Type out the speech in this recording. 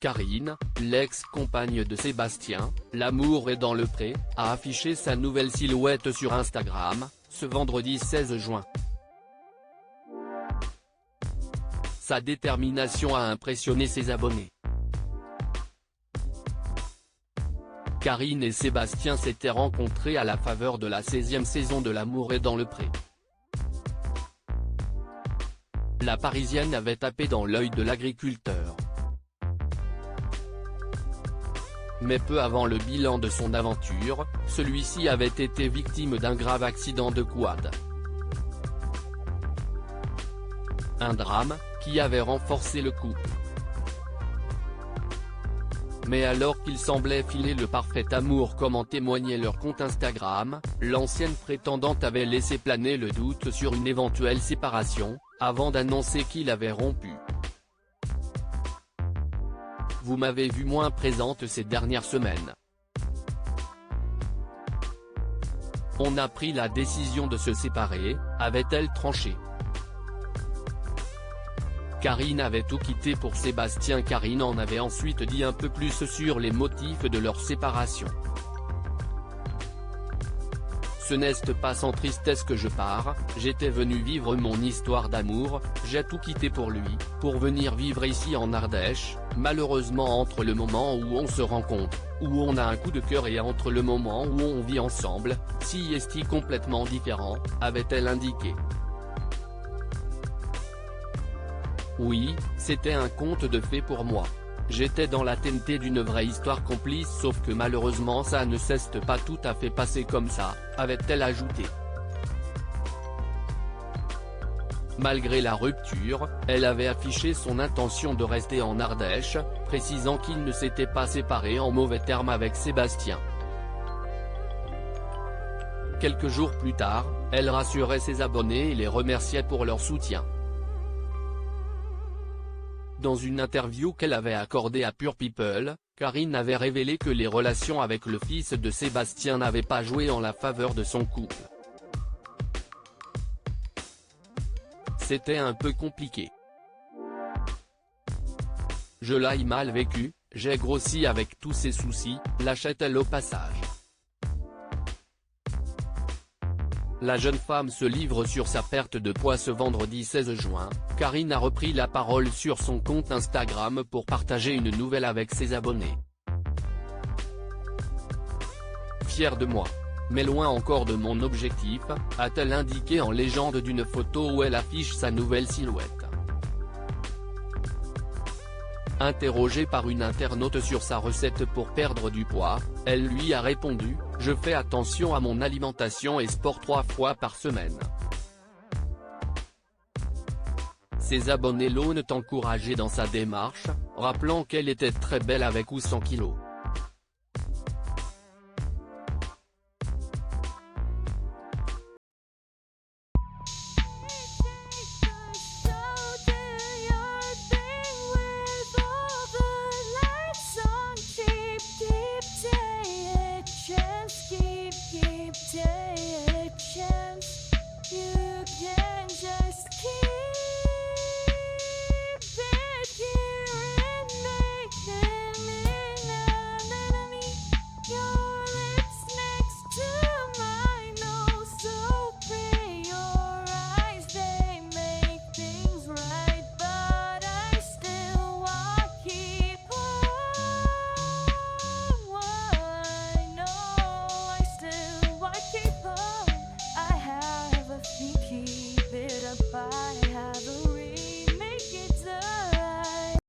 Karine, l'ex-compagne de Sébastien, L'amour est dans le pré, a affiché sa nouvelle silhouette sur Instagram, ce vendredi 16 juin. Sa détermination a impressionné ses abonnés. Karine et Sébastien s'étaient rencontrés à la faveur de la 16e saison de L'amour est dans le pré. La Parisienne avait tapé dans l'œil de l'agriculteur. Mais peu avant le bilan de son aventure, celui-ci avait été victime d'un grave accident de quad. Un drame, qui avait renforcé le couple. Mais alors qu'il semblait filer le parfait amour comme en témoignait leur compte Instagram, l'ancienne prétendante avait laissé planer le doute sur une éventuelle séparation, avant d'annoncer qu'il avait rompu. Vous m'avez vue moins présente ces dernières semaines. On a pris la décision de se séparer, avait-elle tranché. Karine avait tout quitté pour Sébastien. Karine en avait ensuite dit un peu plus sur les motifs de leur séparation. Ce n'est pas sans tristesse que je pars, j'étais venu vivre mon histoire d'amour, j'ai tout quitté pour lui, pour venir vivre ici en Ardèche, malheureusement entre le moment où on se rencontre, où on a un coup de cœur et entre le moment où on vit ensemble, si est complètement différent, avait-elle indiqué. Oui, c'était un conte de fées pour moi. J'étais dans l'attente d'une vraie histoire complice sauf que malheureusement ça ne s'est pas tout à fait passé comme ça, avait-elle ajouté. Malgré la rupture, elle avait affiché son intention de rester en Ardèche, précisant qu'il ne s'était pas séparé en mauvais termes avec Sébastien. Quelques jours plus tard, elle rassurait ses abonnés et les remerciait pour leur soutien. Dans une interview qu'elle avait accordée à Pure People, Karine avait révélé que les relations avec le fils de Sébastien n'avaient pas joué en la faveur de son couple. C'était un peu compliqué. Je l'ai mal vécu, j'ai grossi avec tous ces soucis, lâchait-elle au passage. La jeune femme se livre sur sa perte de poids ce vendredi 16 juin, Karine a repris la parole sur son compte Instagram pour partager une nouvelle avec ses abonnés. Fière de moi. Mais loin encore de mon objectif, a-t-elle indiqué en légende d'une photo où elle affiche sa nouvelle silhouette. Interrogée par une internaute sur sa recette pour perdre du poids, elle lui a répondu « Je fais attention à mon alimentation et sport 3 fois par semaine ». Ses abonnés l'ont encouragée dans sa démarche, rappelant qu'elle était très belle avec ou sans kilos.